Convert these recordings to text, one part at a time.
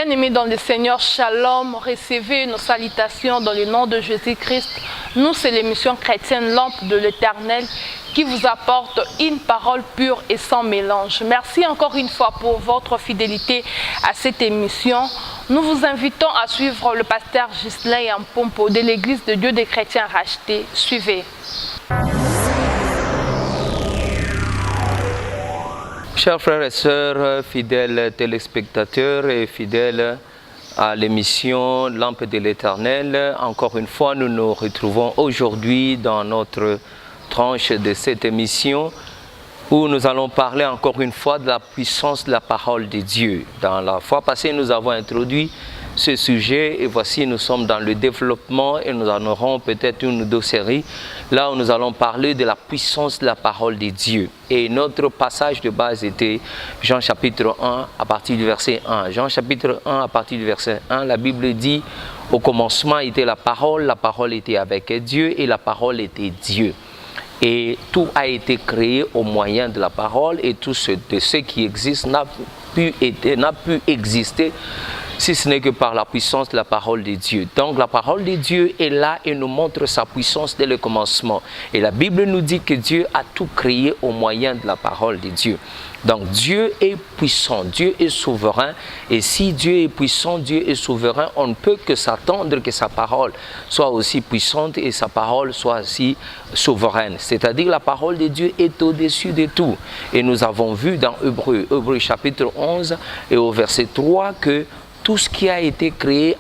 Bien-aimés dans le Seigneur, Shalom, recevez nos salutations dans le nom de Jésus-Christ. Nous, c'est l'émission chrétienne Lampe de l'Éternel qui vous apporte une parole pure et sans mélange. Merci encore une fois pour votre fidélité à cette émission. Nous vous invitons à suivre le pasteur Ghislain Yampompo de l'Église de Dieu des Chrétiens Rachetés. Suivez. Chers frères et sœurs, fidèles téléspectateurs et fidèles à l'émission Lampe de l'Éternel, encore une fois, nous nous retrouvons aujourd'hui dans notre tranche de cette émission où nous allons parler encore une fois de la puissance de la parole de Dieu. Dans la fois passée, nous avons introduit ce sujet et voici nous sommes dans le développement et nous en aurons peut-être une ou deux séries là où nous allons parler de la puissance de la parole de Dieu. Et notre passage de base était Jean chapitre 1 à partir du verset 1. Jean chapitre 1 à partir du verset 1, la Bible dit: au commencement était la parole était avec Dieu et la parole était Dieu. Et tout a été créé au moyen de la parole et tout ce qui existe n'a pu exister si ce n'est que par la puissance de la parole de Dieu. Donc la parole de Dieu est là et nous montre sa puissance dès le commencement. Et la Bible nous dit que Dieu a tout créé au moyen de la parole de Dieu. Donc Dieu est puissant, Dieu est souverain. Et si Dieu est puissant, Dieu est souverain, on ne peut que s'attendre que sa parole soit aussi puissante et sa parole soit aussi souveraine. C'est-à-dire la parole de Dieu est au-dessus de tout. Et nous avons vu dans Hébreux chapitre 11 et au verset 3 que tout ce qui a été créé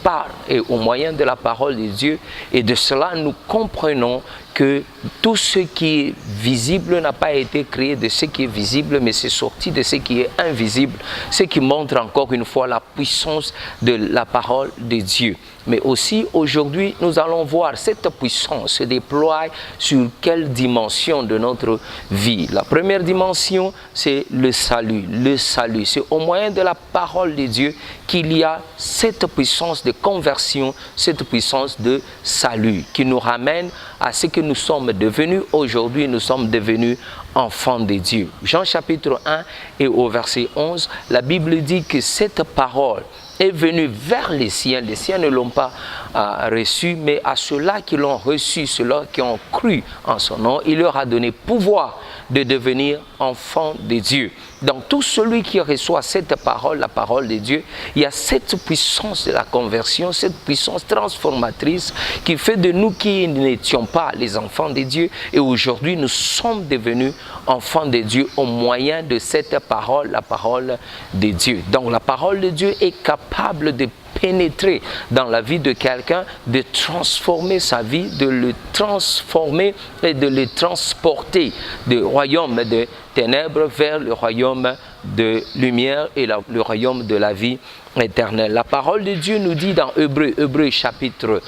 par et au moyen de la parole de Dieu. Et de cela, nous comprenons que tout ce qui est visible n'a pas été créé de ce qui est visible, mais c'est sorti de ce qui est invisible. Ce qui montre encore une fois la puissance de la parole de Dieu. Mais aussi, aujourd'hui, nous allons voir cette puissance se déploie sur quelle dimension de notre vie. La première dimension, c'est le salut. Le salut, c'est au moyen de la parole de Dieu qu'il y a cette puissance de conversion, cette puissance de salut qui nous ramène à ce que nous sommes devenus aujourd'hui. Nous sommes devenus enfants de Dieu. Jean chapitre 1 et au verset 11, la Bible dit que cette parole est venue vers les siens ne l'ont pas reçu, mais à ceux-là qui l'ont reçu, ceux-là qui ont cru en son nom, il leur a donné pouvoir de devenir enfants de Dieu. Donc tout celui qui reçoit cette parole, la parole de Dieu, il y a cette puissance de la conversion, cette puissance transformatrice qui fait de nous qui n'étions pas les enfants de Dieu et aujourd'hui nous sommes devenus enfants de Dieu au moyen de cette parole, la parole de Dieu. Donc la parole de Dieu est capable de pénétrer dans la vie de quelqu'un, de transformer sa vie, de le transformer et de le transporter du royaume de ténèbres vers le royaume de lumière et le royaume de la vie éternelle. La parole de Dieu nous dit dans Hébreux chapitre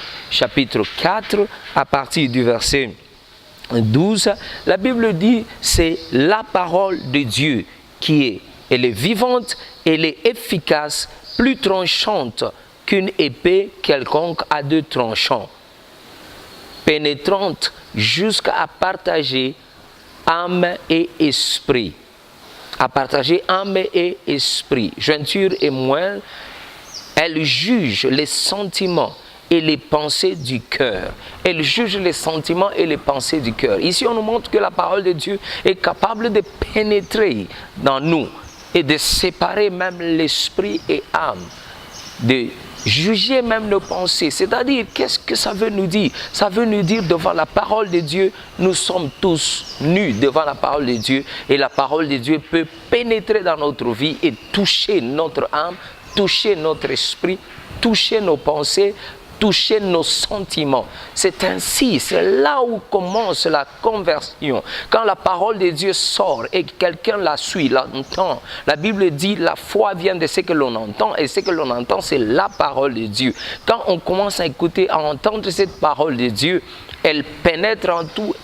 4 à partir du verset 12, la Bible dit c'est la parole de Dieu elle est vivante, elle est efficace, plus tranchante qu'une épée quelconque à deux tranchants, pénétrante jusqu'à partager âme et esprit. À partager âme et esprit, jointure et moelle, elle juge les sentiments et les pensées du cœur. Elle juge les sentiments et les pensées du cœur. Ici, on nous montre que la parole de Dieu est capable de pénétrer dans nous et de séparer même l'esprit et âme, de juger même nos pensées. C'est-à-dire, qu'est-ce que ça veut nous dire? Ça veut nous dire, devant la parole de Dieu, nous sommes tous nus devant la parole de Dieu et la parole de Dieu peut pénétrer dans notre vie et toucher notre âme, toucher notre esprit, toucher nos pensées, toucher nos sentiments. C'est ainsi, c'est là où commence la conversion. Quand la parole de Dieu sort et que quelqu'un la suit, l'entend, la Bible dit la foi vient de ce que l'on entend et ce que l'on entend c'est la parole de Dieu. Quand on commence à écouter, à entendre cette parole de Dieu, elle pénètre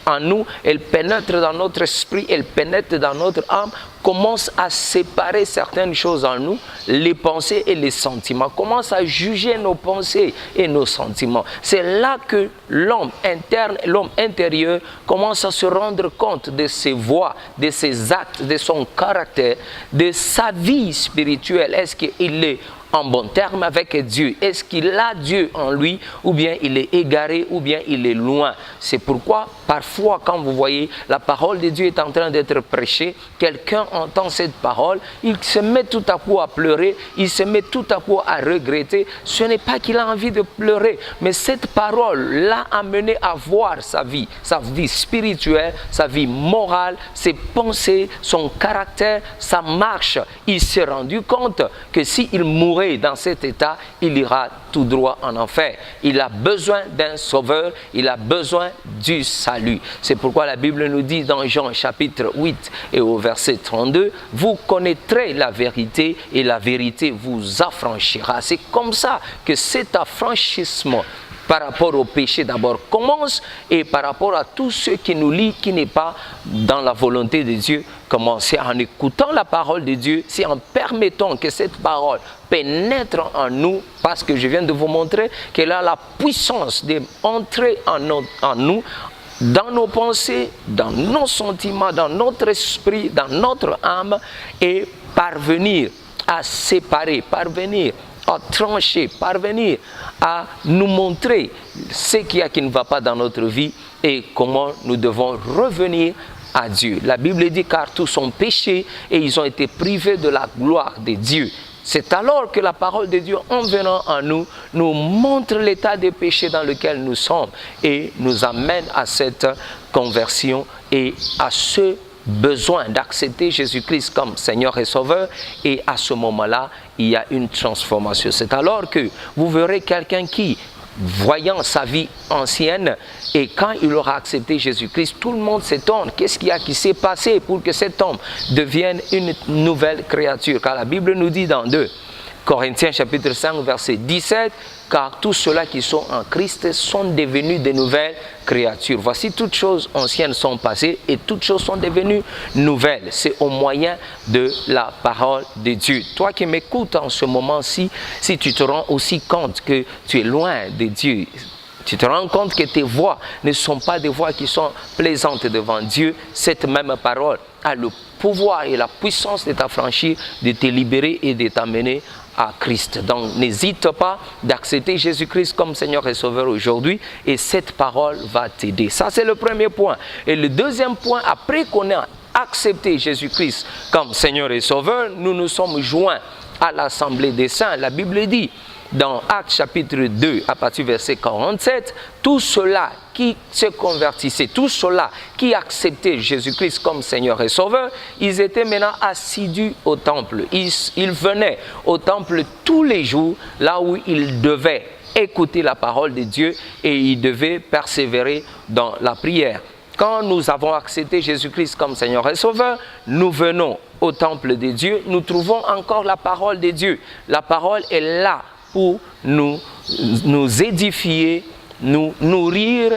en nous, elle pénètre dans notre esprit, elle pénètre dans notre âme, commence à séparer certaines choses en nous, les pensées et les sentiments, commence à juger nos pensées et nos nos sentiments. C'est là que l'homme interne, l'homme intérieur commence à se rendre compte de ses voies, de ses actes, de son caractère, de sa vie spirituelle. Est-ce qu'il est en bon terme avec Dieu? Est-ce qu'il a Dieu en lui, ou bien il est égaré, ou bien il est loin? C'est pourquoi parfois quand vous voyez la parole de Dieu est en train d'être prêchée, quelqu'un entend cette parole, il se met tout à coup à pleurer, il se met tout à coup à regretter. Ce n'est pas qu'il a envie de pleurer, mais cette parole l'a amené à voir sa vie spirituelle, sa vie morale, ses pensées, son caractère, sa marche. Il s'est rendu compte que s'il mourait dans cet état, il ira tout droit en enfer. Il a besoin d'un sauveur, il a besoin du salut. C'est pourquoi la Bible nous dit dans Jean chapitre 8 et au verset 32, « Vous connaîtrez la vérité et la vérité vous affranchira ». C'est comme ça que cet affranchissement par rapport au péché d'abord commence, et par rapport à tout ce qui nous lie, qui n'est pas dans la volonté de Dieu, commence. C'est en écoutant la parole de Dieu, c'est en permettant que cette parole pénètre en nous, parce que je viens de vous montrer qu'elle a la puissance d'entrer en nous, dans nos pensées, dans nos sentiments, dans notre esprit, dans notre âme, et parvenir à séparer, parvenir à trancher, parvenir à nous montrer ce qu'il y a qui ne va pas dans notre vie et comment nous devons revenir à Dieu. La Bible dit, car tous ont péché et ils ont été privés de la gloire de Dieu. C'est alors que la parole de Dieu, en venant en nous, nous montre l'état de péché dans lequel nous sommes et nous amène à cette conversion et à ce besoin d'accepter Jésus-Christ comme Seigneur et Sauveur, et à ce moment-là, il y a une transformation. C'est alors que vous verrez quelqu'un qui, voyant sa vie ancienne, et quand il aura accepté Jésus-Christ, tout le monde s'étonne. Qu'est-ce qu'il y a qui s'est passé pour que cet homme devienne une nouvelle créature? Car la Bible nous dit dans 2 Corinthiens chapitre 5 verset 17, car tous ceux-là qui sont en Christ sont devenus de nouvelles créatures. Voici, toutes choses anciennes sont passées et toutes choses sont devenues nouvelles. C'est au moyen de la parole de Dieu. Toi qui m'écoutes en ce moment-ci, si tu te rends aussi compte que tu es loin de Dieu, tu te rends compte que tes voix ne sont pas des voix qui sont plaisantes devant Dieu, cette même parole a le pouvoir et la puissance de t'affranchir, de te libérer et de t'amener à Christ. Donc n'hésite pas d'accepter Jésus-Christ comme Seigneur et Sauveur aujourd'hui, et cette parole va t'aider. Ça, c'est le premier point. Et le deuxième point, après qu'on ait accepté Jésus-Christ comme Seigneur et Sauveur, nous nous sommes joints à l'Assemblée des Saints. La Bible dit dans Actes chapitre 2, à partir du verset 47, tous ceux-là qui se convertissaient, tous ceux-là qui acceptaient Jésus-Christ comme Seigneur et Sauveur, ils étaient maintenant assidus au temple. Ils venaient au temple tous les jours, là où ils devaient écouter la parole de Dieu et ils devaient persévérer dans la prière. Quand nous avons accepté Jésus-Christ comme Seigneur et Sauveur, nous venons au temple de Dieu, nous trouvons encore la parole de Dieu. La parole est là pour nous édifier, nous nourrir,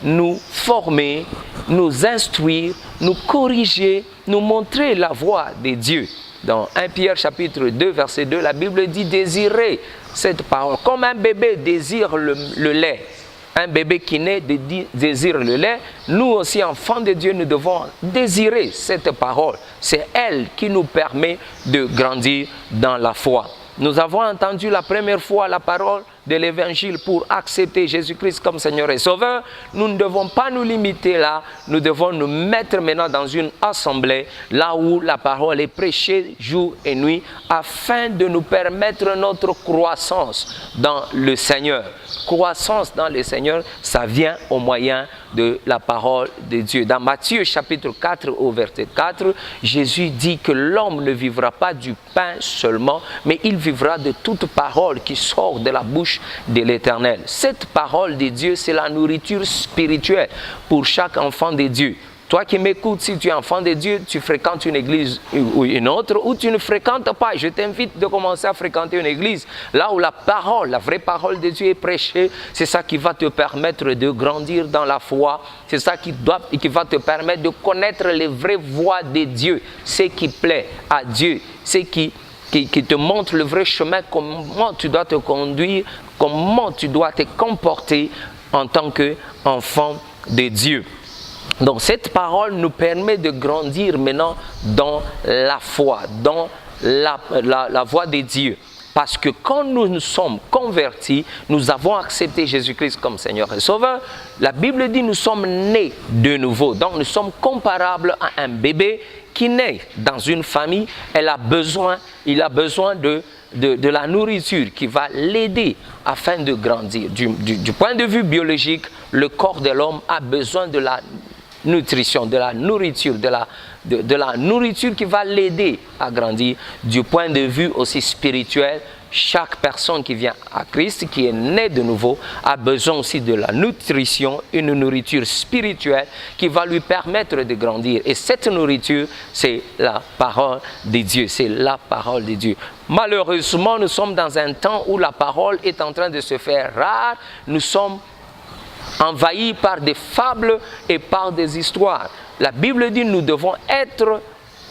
nous former, nous instruire, nous corriger, nous montrer la voie de Dieu. Dans 1 Pierre chapitre 2 verset 2, la Bible dit désirer cette parole. Comme un bébé désire le lait, un bébé qui naît désire le lait, nous aussi enfants de Dieu, nous devons désirer cette parole. C'est elle qui nous permet de grandir dans la foi. Nous avons entendu la première fois la parole de l'Évangile pour accepter Jésus-Christ comme Seigneur et Sauveur. Nous ne devons pas nous limiter là, nous devons nous mettre maintenant dans une assemblée, là où la parole est prêchée jour et nuit, afin de nous permettre notre croissance dans le Seigneur. Croissance dans le Seigneur, ça vient au moyen de la parole de Dieu. Dans Matthieu chapitre 4 au verset 4, Jésus dit que l'homme ne vivra pas du pain seulement, mais il vivra de toute parole qui sort de la bouche de l'Éternel. Cette parole de Dieu, c'est la nourriture spirituelle pour chaque enfant de Dieu. Toi qui m'écoutes, si tu es enfant de Dieu, tu fréquentes une église ou une autre, ou tu ne fréquentes pas, je t'invite de commencer à fréquenter une église, là où la parole, la vraie parole de Dieu est prêchée. C'est ça qui va te permettre de grandir dans la foi. C'est ça qui va te permettre de connaître les vraies voies de Dieu, ce qui plaît à Dieu, ce qui te montre le vrai chemin, comment tu dois te conduire comment tu dois te comporter en tant qu'enfant de Dieu. Donc cette parole nous permet de grandir maintenant dans la foi, dans la voie de Dieu. Parce que quand nous nous sommes convertis, nous avons accepté Jésus-Christ comme Seigneur et Sauveur. La Bible dit que nous sommes nés de nouveau. Donc nous sommes comparables à un bébé qui naît dans une famille. Il a besoin de la nourriture qui va l'aider afin de grandir. Du point de vue biologique, le corps de l'homme a besoin de la nutrition, de la nourriture, de la nourriture qui va l'aider à grandir. Du point de vue aussi spirituel, chaque personne qui vient à Christ, qui est née de nouveau, a besoin aussi de la nutrition, une nourriture spirituelle qui va lui permettre de grandir. Et cette nourriture, c'est la parole de Dieu. C'est la parole de Dieu. Malheureusement, nous sommes dans un temps où la parole est en train de se faire rare. Nous sommes envahis par des fables et par des histoires. La Bible dit que nous devons être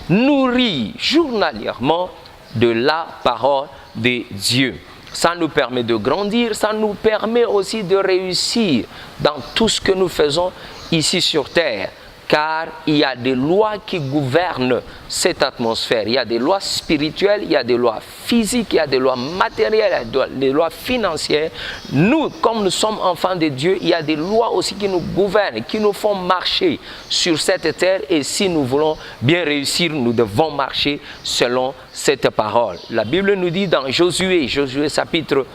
nourris journalièrement de la parole de Dieu. Ça nous permet de grandir, ça nous permet aussi de réussir dans tout ce que nous faisons ici sur terre. Car il y a des lois qui gouvernent cette atmosphère. Il y a des lois spirituelles, il y a des lois physiques, il y a des lois matérielles, il y a des lois financières. Nous, comme nous sommes enfants de Dieu, il y a des lois aussi qui nous gouvernent, qui nous font marcher sur cette terre. Et si nous voulons bien réussir, nous devons marcher selon cette parole. La Bible nous dit dans Josué chapitre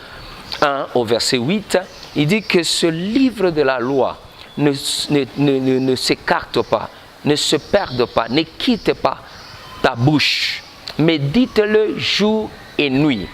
1 au verset 8, il dit que ce livre de la loi ne s'écarte pas, ne se perde pas, ne quitte pas ta bouche, mais dites-le jour et nuit,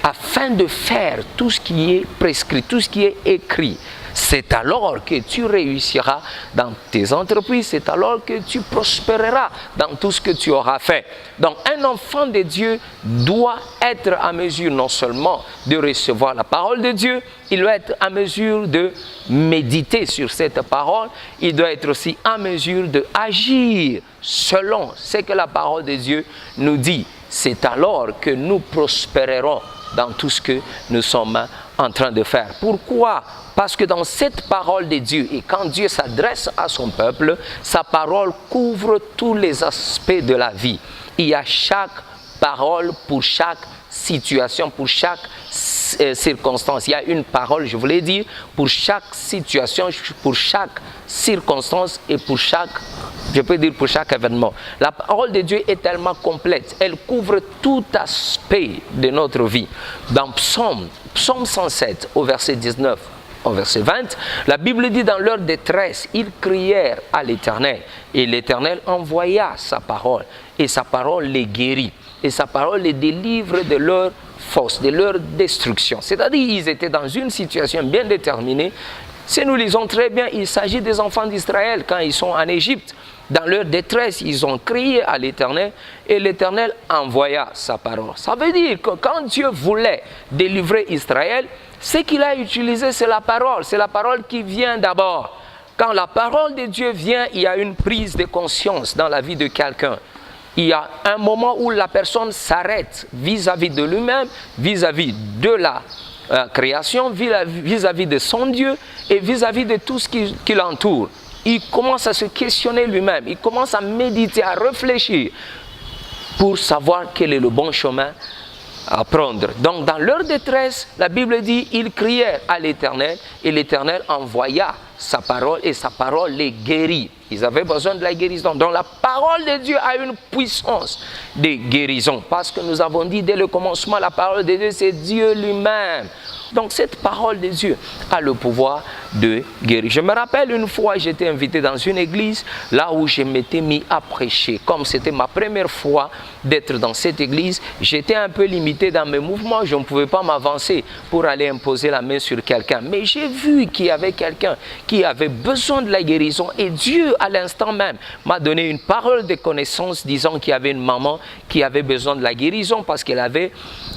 afin de faire tout ce qui est prescrit, tout ce qui est écrit. C'est alors que tu réussiras dans tes entreprises, c'est alors que tu prospéreras dans tout ce que tu auras fait. Donc un enfant de Dieu doit être à mesure non seulement de recevoir la parole de Dieu, il doit être à mesure de méditer sur cette parole, il doit être aussi à mesure d'agir selon ce que la parole de Dieu nous dit. C'est alors que nous prospérerons dans tout ce que nous sommes en train de faire. Pourquoi? Parce que dans cette parole de Dieu, et quand Dieu s'adresse à son peuple, sa parole couvre tous les aspects de la vie. Il y a chaque parole pour chaque situation, pour chaque circonstance. Il y a une parole, je voulais dire, pour chaque situation, pour chaque circonstance et pour chaque, je peux dire pour chaque événement. La parole de Dieu est tellement complète. Elle couvre tout aspect de notre vie. Dans Psaume 107, au verset 19, au verset 20, la Bible dit dans leur détresse, ils crièrent à l'Éternel. Et l'Éternel envoya sa parole. Et sa parole les guérit. Et sa parole les délivre de leur force, de leur destruction. C'est-à-dire qu'ils étaient dans une situation bien déterminée. Si nous lisons très bien, il s'agit des enfants d'Israël quand ils sont en Égypte. Dans leur détresse, ils ont crié à l'Éternel et l'Éternel envoya sa parole. Ça veut dire que quand Dieu voulait délivrer Israël, ce qu'il a utilisé, c'est la parole. C'est la parole qui vient d'abord. Quand la parole de Dieu vient, il y a une prise de conscience dans la vie de quelqu'un. Il y a un moment où la personne s'arrête vis-à-vis de lui-même, vis-à-vis de la création, vis-à-vis de son Dieu et vis-à-vis de tout ce qui l'entoure. Il commence à se questionner lui-même, il commence à méditer, à réfléchir pour savoir quel est le bon chemin à prendre. Donc dans leur détresse, la Bible dit, ils crièrent à l'Éternel et l'Éternel envoya sa parole et sa parole les guérit. Ils avaient besoin de la guérison. Donc la parole de Dieu a une puissance de guérison. Parce que nous avons dit dès le commencement, la parole de Dieu, c'est Dieu lui-même. Donc cette parole de Dieu a le pouvoir de guérir. Je me rappelle une fois, j'étais invité dans une église, là où je m'étais mis à prêcher. Comme c'était ma première fois d'être dans cette église, j'étais un peu limité dans mes mouvements, je ne pouvais pas m'avancer pour aller imposer la main sur quelqu'un. Mais j'ai vu qu'il y avait quelqu'un qui avait besoin de la guérison et Dieu, à l'instant même, m'a donné une parole de connaissance disant qu'il y avait une maman qui avait besoin de la guérison parce qu'elle avait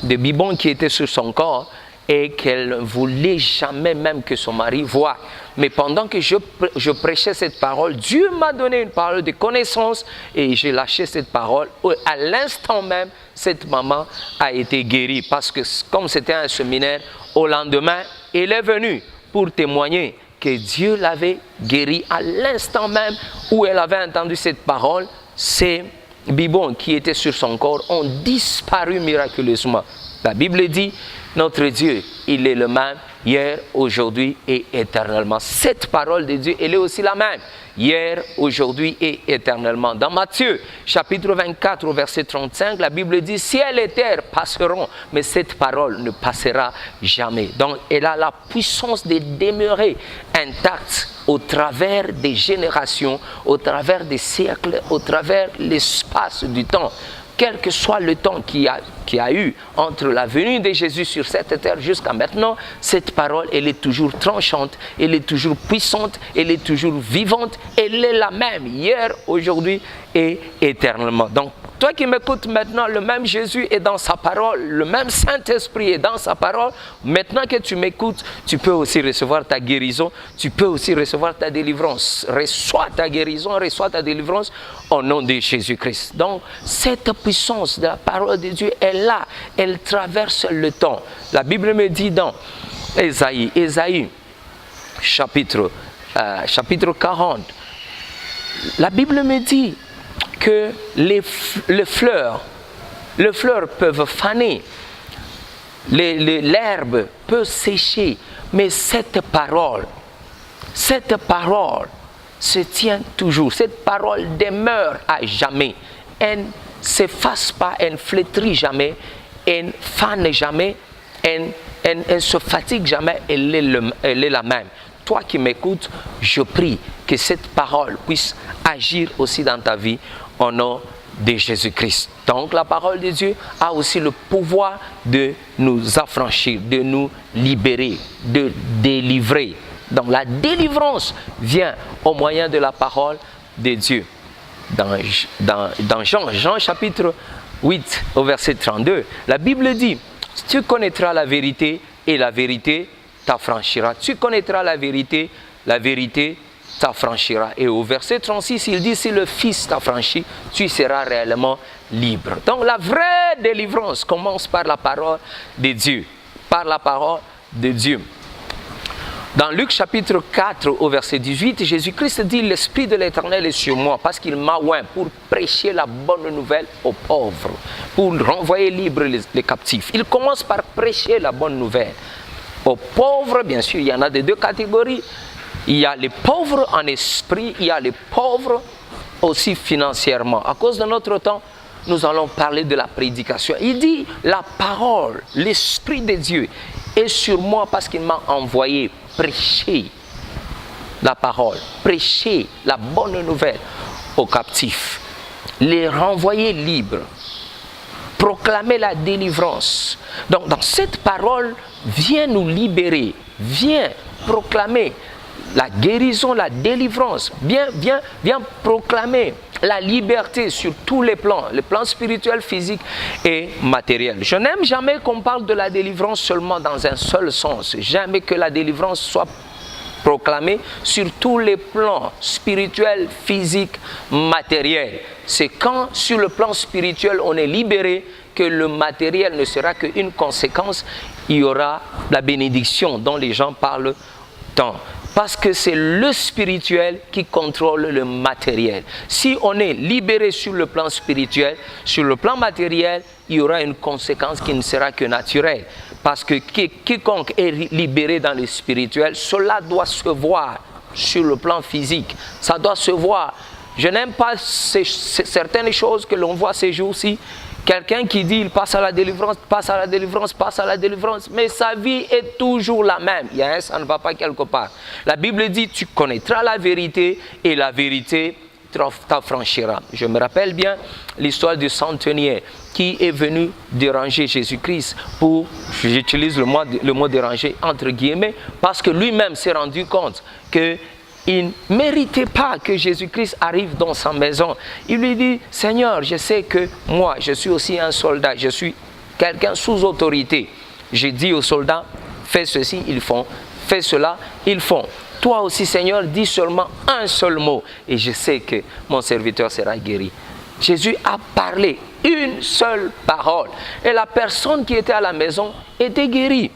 des biberons qui étaient sur son corps. et qu'elle ne voulait jamais même que son mari voie. Mais pendant que je prêchais cette parole, Dieu m'a donné une parole de connaissance et j'ai lâché cette parole. À l'instant même, cette maman a été guérie parce que comme c'était un séminaire, au lendemain, elle est venue pour témoigner que Dieu l'avait guérie. À l'instant même où elle avait entendu cette parole, ces biberons qui étaient sur son corps ont disparu miraculeusement. La Bible dit, notre Dieu, il est le même hier, aujourd'hui et éternellement. Cette parole de Dieu, elle est aussi la même, hier, aujourd'hui et éternellement. Dans Matthieu, chapitre 24, au verset 35, la Bible dit, ciel et terre passeront, mais cette parole ne passera jamais. Donc, elle a la puissance de demeurer intacte au travers des générations, au travers des siècles, au travers l'espace du temps. Quel que soit le temps qu'il y a eu entre la venue de Jésus sur cette terre jusqu'à maintenant, cette parole, elle est toujours tranchante, elle est toujours puissante, elle est toujours vivante, elle est la même hier, aujourd'hui et éternellement. Donc, toi qui m'écoutes maintenant, le même Jésus est dans sa parole, le même Saint-Esprit est dans sa parole. Maintenant que tu m'écoutes, tu peux aussi recevoir ta guérison, tu peux aussi recevoir ta délivrance. Reçois ta guérison, reçois ta délivrance au nom de Jésus-Christ. Donc, cette puissance de la parole de Dieu est là, elle traverse le temps. La Bible me dit dans Ésaïe, chapitre 40, la Bible me dit que les fleurs peuvent faner, l'herbe peut sécher, mais cette parole se tient toujours, cette parole demeure à jamais. Elle ne s'efface pas, elle ne flétrit jamais, elle ne fane jamais, elle ne se fatigue jamais, elle est la même. Toi qui m'écoutes, je prie que cette parole puisse agir aussi dans ta vie au nom de Jésus-Christ. Donc la parole de Dieu a aussi le pouvoir de nous affranchir, de nous libérer, de délivrer. Donc la délivrance vient au moyen de la parole de Dieu. Dans Jean chapitre 8 au verset 32, la Bible dit, tu connaîtras la vérité et la vérité t'affranchira. Tu connaîtras la vérité t'affranchira. Et au verset 36, il dit, si le Fils t'affranchit, tu seras réellement libre. Donc la vraie délivrance commence par la parole de Dieu. Par la parole de Dieu. Dans Luc chapitre 4 au verset 18, Jésus-Christ dit, l'Esprit de l'Éternel est sur moi parce qu'il m'a oint pour prêcher la bonne nouvelle aux pauvres, pour renvoyer libres les captifs. Il commence par prêcher la bonne nouvelle. Aux pauvres, bien sûr, il y en a de deux catégories. Il y a les pauvres en esprit, il y a les pauvres aussi financièrement. À cause de notre temps, nous allons parler de la prédication. Il dit, la parole, l'Esprit de Dieu est sur moi parce qu'il m'a envoyé prêcher la parole, prêcher la bonne nouvelle aux captifs, les renvoyer libres, proclamer la délivrance. Donc dans cette parole, viens nous libérer, viens proclamer la guérison, la délivrance, viens proclamer la liberté sur tous les plans spirituel, physique et matériel. Je n'aime jamais qu'on parle de la délivrance seulement dans un seul sens. Jamais que la délivrance soit proclamée sur tous les plans spirituel, physique, matériel. C'est quand sur le plan spirituel on est libéré que le matériel ne sera qu'une conséquence. Il y aura la bénédiction dont les gens parlent tant. Parce que c'est le spirituel qui contrôle le matériel. Si on est libéré sur le plan spirituel, sur le plan matériel, il y aura une conséquence qui ne sera que naturelle. Parce que quiconque est libéré dans le spirituel, cela doit se voir sur le plan physique. Ça doit se voir. Je n'aime pas certaines choses que l'on voit ces jours-ci. Quelqu'un qui dit il passe à la délivrance, passe à la délivrance, passe à la délivrance, mais sa vie est toujours la même. Ça ne va pas quelque part. La Bible dit tu connaîtras la vérité et la vérité t'affranchira. Je me rappelle bien l'histoire du centenier qui est venu déranger Jésus-Christ pour, j'utilise le mot déranger entre guillemets, parce que lui-même s'est rendu compte que il ne méritait pas que Jésus-Christ arrive dans sa maison. Il lui dit, Seigneur, je sais que moi, je suis aussi un soldat, je suis quelqu'un sous autorité. J'ai dit au soldat, Fais ceci, ils font. Fais cela, ils font. Toi aussi, Seigneur, dis seulement un seul mot et je sais que mon serviteur sera guéri. Jésus a parlé une seule parole et la personne qui était à la maison était guérie.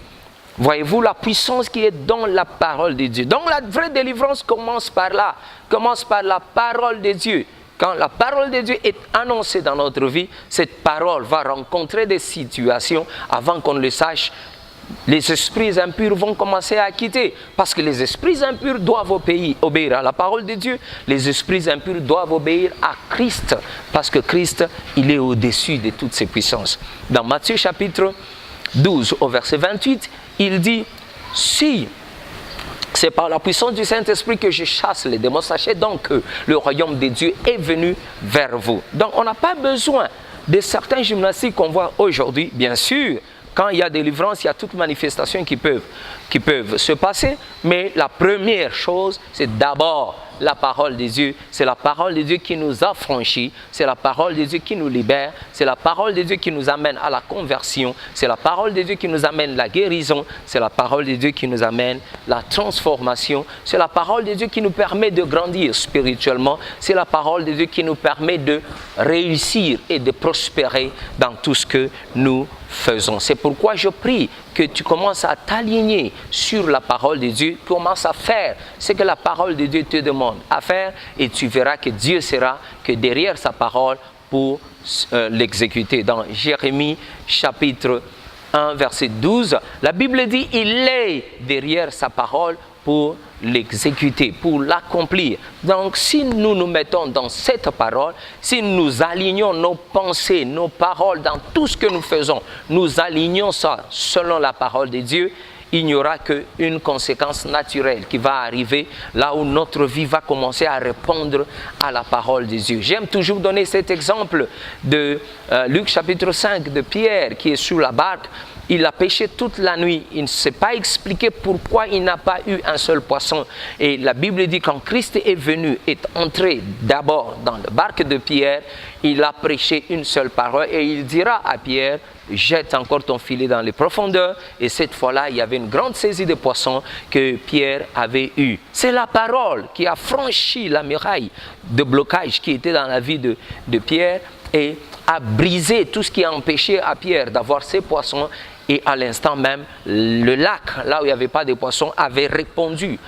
Voyez-vous la puissance qui est dans la parole de Dieu. Donc la vraie délivrance commence par là, commence par la parole de Dieu. Quand la parole de Dieu est annoncée dans notre vie, cette parole va rencontrer des situations avant qu'on le sache. Les esprits impurs vont commencer à quitter parce que les esprits impurs doivent obéir à la parole de Dieu. Les esprits impurs doivent obéir à Christ parce que Christ, il est au-dessus de toutes ces puissances. Dans Matthieu chapitre 12 au verset 28, il dit « Si c'est par la puissance du Saint-Esprit que je chasse les démons, sachez donc que le royaume de Dieu est venu vers vous. » Donc on n'a pas besoin de certains gymnastiques qu'on voit aujourd'hui, bien sûr. Quand il y a délivrance, il y a toutes manifestations qui peuvent se passer. Mais la première chose, c'est d'abord la parole de Dieu. C'est la parole de Dieu qui nous affranchit. C'est la parole de Dieu qui nous libère. C'est la parole de Dieu qui nous amène à la conversion. C'est la parole de Dieu qui nous amène la guérison. C'est la parole de Dieu qui nous amène la transformation. C'est la parole de Dieu qui nous permet de grandir spirituellement. C'est la parole de Dieu qui nous permet de réussir et de prospérer dans tout ce que nous faisons. C'est pourquoi je prie que tu commences à t'aligner sur la parole de Dieu, commence à faire ce que la parole de Dieu te demande à faire et tu verras que Dieu sera que derrière sa parole pour l'exécuter. Dans Jérémie chapitre 1 verset 12, la Bible dit « Il est derrière sa parole pour l'exécuter, pour l'accomplir. » Donc si nous nous mettons dans cette parole, si nous alignons nos pensées, nos paroles dans tout ce que nous faisons, nous alignons ça selon la parole de Dieu, il n'y aura qu'une conséquence naturelle qui va arriver là où notre vie va commencer à répondre à la parole de Dieu. J'aime toujours donner cet exemple de Luc chapitre 5 de Pierre qui est sur la barque. Il a pêché toute la nuit. Il ne s'est pas expliqué pourquoi il n'a pas eu un seul poisson. Et la Bible dit quand Christ est venu, est entré d'abord dans la barque de Pierre, il a prêché une seule parole et il dira à Pierre, jette encore ton filet dans les profondeurs. Et cette fois-là, il y avait une grande saisie de poissons que Pierre avait eue. C'est la parole qui a franchi la muraille de blocage qui était dans la vie de Pierre et a brisé tout ce qui a empêché à Pierre d'avoir ses poissons. Et à l'instant même, le lac, là où il n'y avait pas de poissons, avait répondu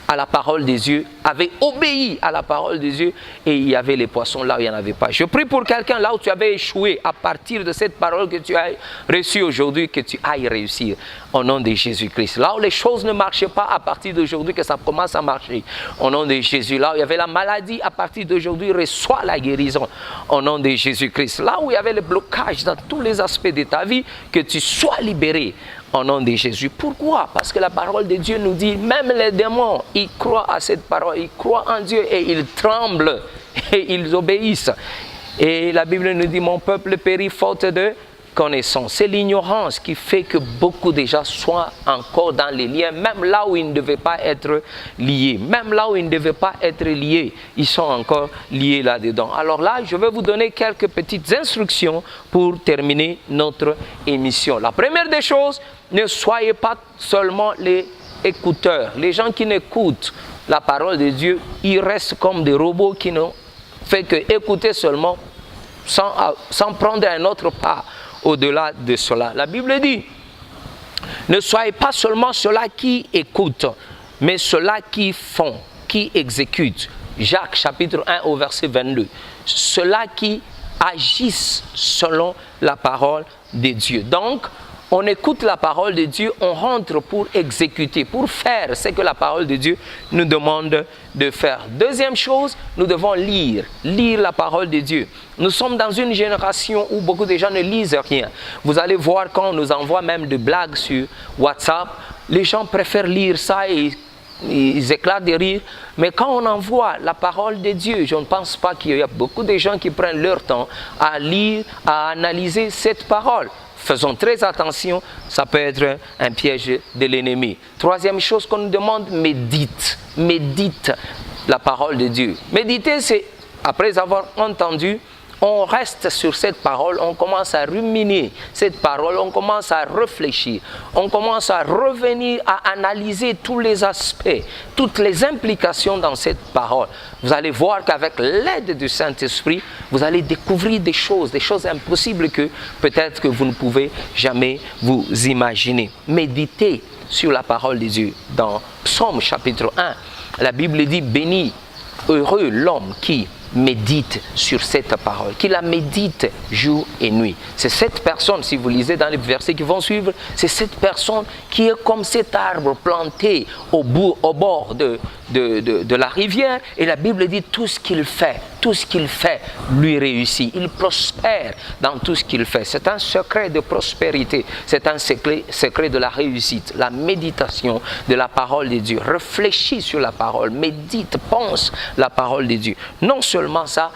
à la parole des dieux, avait obéi à la parole des dieux et il y avait les poissons là où il n'y en avait pas. Je prie pour quelqu'un là où tu avais échoué à partir de cette parole que tu as reçue aujourd'hui, que tu ailles réussir au nom de Jésus-Christ. Là où les choses ne marchaient pas, à partir d'aujourd'hui que ça commence à marcher au nom de Jésus. Là où il y avait la maladie, à partir d'aujourd'hui reçois la guérison au nom de Jésus-Christ. Là où il y avait le blocage dans tous les aspects de ta vie, que tu sois libéré au nom de Jésus. Pourquoi? Parce que la parole de Dieu nous dit, même les démons, ils croient à cette parole, ils croient en Dieu et ils tremblent et ils obéissent. Et la Bible nous dit, mon peuple périt faute de connaissance. C'est l'ignorance qui fait que beaucoup déjà soient encore dans les liens, même là où ils ne devaient pas être liés. Même là où ils ne devaient pas être liés, ils sont encore liés là-dedans. Alors là, je vais vous donner quelques petites instructions pour terminer notre émission. La première des choses, ne soyez pas seulement les écouteurs. Les gens qui n'écoutent la parole de Dieu, ils restent comme des robots qui ne font que écouter seulement sans prendre un autre pas au-delà de cela. La Bible dit, ne soyez pas seulement ceux-là qui écoutent, mais ceux-là qui font, qui exécutent. Jacques chapitre 1 au verset 22. Ceux-là qui agissent selon la parole de Dieu. Donc, on écoute la parole de Dieu, on rentre pour exécuter, pour faire ce que la parole de Dieu nous demande de faire. Deuxième chose, nous devons lire la parole de Dieu. Nous sommes dans une génération où beaucoup de gens ne lisent rien. Vous allez voir quand on nous envoie même des blagues sur WhatsApp, les gens préfèrent lire ça et ils éclatent de rire. Mais quand on envoie la parole de Dieu, je ne pense pas qu'il y a beaucoup de gens qui prennent leur temps à lire, à analyser cette parole. Faisons très attention, ça peut être un piège de l'ennemi. Troisième chose qu'on nous demande, médite. Médite la parole de Dieu. Méditer, c'est après avoir entendu, on reste sur cette parole, on commence à ruminer cette parole, on commence à réfléchir, on commence à revenir à analyser tous les aspects, toutes les implications dans cette parole, vous allez voir qu'avec l'aide du Saint-Esprit, vous allez découvrir des choses impossibles que peut-être que vous ne pouvez jamais vous imaginer. Méditez sur la parole de Dieu. Dans Psaume chapitre 1, la Bible dit « Béni, heureux l'homme qui médite sur cette parole, qui la médite jour et nuit. » C'est cette personne, si vous lisez dans les versets qui vont suivre, c'est cette personne qui est comme cet arbre planté au bord de la rivière, et la Bible dit tout ce qu'il fait lui réussit. Il prospère dans tout ce qu'il fait. C'est un secret de prospérité, c'est un secret de la réussite, la méditation de la parole de Dieu. Réfléchis sur la parole, médite, pense la parole de Dieu. Non seulement ça,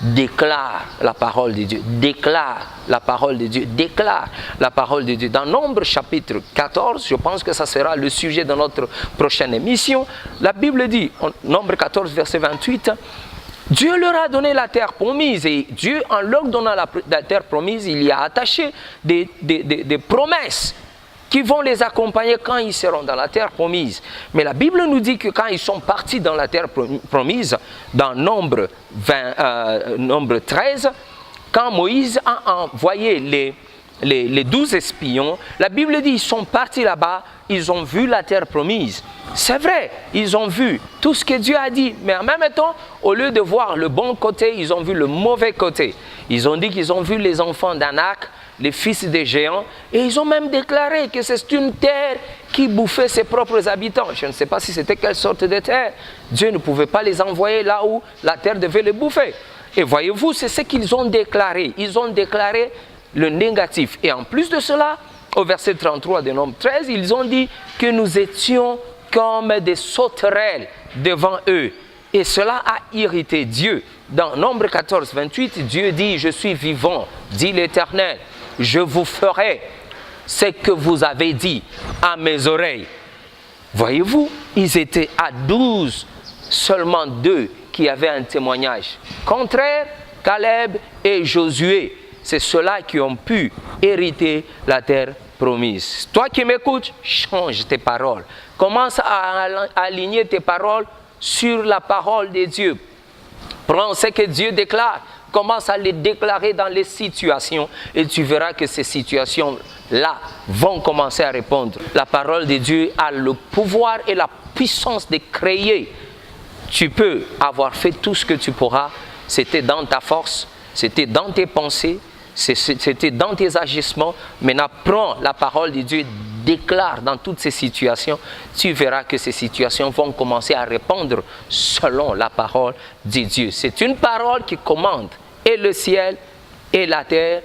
déclare la parole de Dieu, déclare la parole de Dieu, déclare la parole de Dieu. Dans Nombre chapitre 14, je pense que ça sera le sujet de notre prochaine émission, la Bible dit, en Nombre 14, verset 28, Dieu leur a donné la terre promise, et Dieu, en leur donnant la terre promise, il y a attaché des promesses qui vont les accompagner quand ils seront dans la terre promise. Mais la Bible nous dit que quand ils sont partis dans la terre promise, dans Nombre 13, quand Moïse a envoyé les 12 espions, la Bible dit qu'ils sont partis là-bas, ils ont vu la terre promise. C'est vrai, ils ont vu tout ce que Dieu a dit, mais en même temps, au lieu de voir le bon côté, ils ont vu le mauvais côté. Ils ont dit qu'ils ont vu les enfants d'Anak, les fils des géants, et ils ont même déclaré que c'est une terre qui bouffait ses propres habitants. Je ne sais pas si c'était quelle sorte de terre. Dieu ne pouvait pas les envoyer là où la terre devait les bouffer. Et voyez-vous, c'est ce qu'ils ont déclaré. Ils ont déclaré le négatif. Et en plus de cela, au verset 33 de Nombre 13, ils ont dit que nous étions comme des sauterelles devant eux. Et cela a irrité Dieu. Dans Nombre 14, 28, Dieu dit « Je suis vivant, dit l'Éternel. Je vous ferai ce que vous avez dit à mes oreilles. » Voyez-vous, ils étaient à 12, seulement 2 qui avaient un témoignage contraire, Caleb et Josué. C'est ceux-là qui ont pu hériter la terre promise. Toi qui m'écoutes, change tes paroles. Commence à aligner tes paroles sur la parole de Dieu. Prends ce que Dieu déclare. Commence à les déclarer dans les situations et tu verras que ces situations-là vont commencer à répondre. La parole de Dieu a le pouvoir et la puissance de créer. Tu peux avoir fait tout ce que tu pourras. C'était dans ta force, c'était dans tes pensées, c'était dans tes agissements. Maintenant, prends la parole de Dieu, déclare dans toutes ces situations. Tu verras que ces situations vont commencer à répondre selon la parole de Dieu. C'est une parole qui commande et le ciel, et la terre,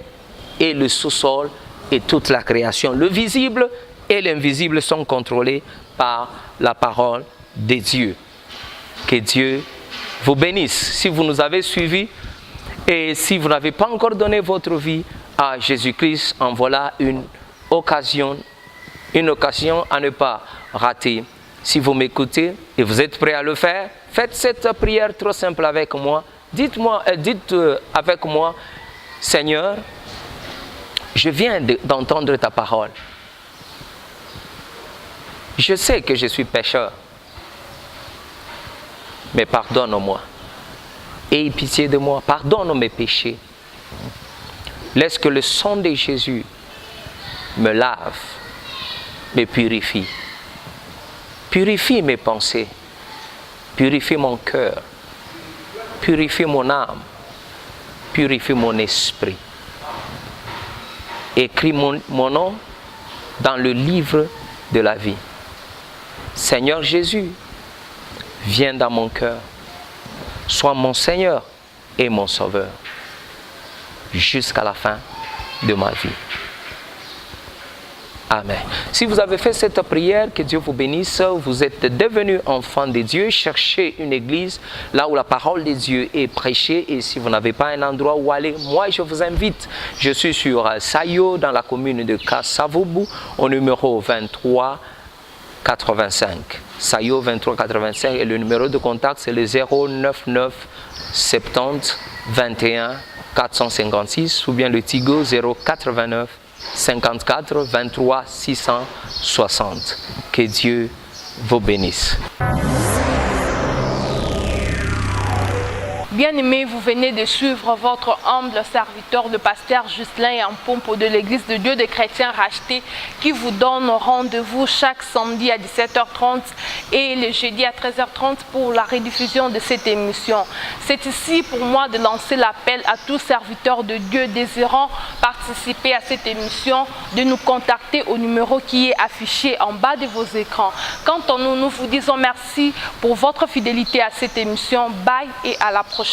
et le sous-sol, et toute la création. Le visible et l'invisible sont contrôlés par la parole de Dieu. Que Dieu vous bénisse. Si vous nous avez suivis, et si vous n'avez pas encore donné votre vie à Jésus-Christ, en voilà une occasion à ne pas rater. Si vous m'écoutez et vous êtes prêt à le faire, faites cette prière trop simple avec moi. Dites avec moi, Seigneur, je viens d'entendre ta parole. Je sais que je suis pécheur, mais pardonne-moi. Aie pitié de moi, pardonne mes péchés. Laisse que le sang de Jésus me lave, me purifie. Purifie mes pensées, purifie mon cœur, purifie mon âme, purifie mon esprit. Écris mon nom dans le livre de la vie. Seigneur Jésus, viens dans mon cœur. Sois mon Seigneur et mon Sauveur jusqu'à la fin de ma vie. Amen. Si vous avez fait cette prière, que Dieu vous bénisse, vous êtes devenu enfant de Dieu, cherchez une église là où la parole de Dieu est prêchée, et si vous n'avez pas un endroit où aller, moi je vous invite. Je suis sur Sayo dans la commune de Kasavubu au numéro 2385. Sayo 2385 et le numéro de contact c'est le 099 70 21 456 ou bien le Tigo 089 54 23 660. Que Dieu vous bénisse. Bien-aimés, vous venez de suivre votre humble serviteur, le pasteur Justin Yampompo de l'Église de Dieu des chrétiens rachetés, qui vous donne rendez-vous chaque samedi à 17h30 et le jeudi à 13h30 pour la rediffusion de cette émission. C'est ici pour moi de lancer l'appel à tous serviteurs de Dieu désirant participer à cette émission, de nous contacter au numéro qui est affiché en bas de vos écrans. Quant à nous, nous vous disons merci pour votre fidélité à cette émission. Bye et à la prochaine.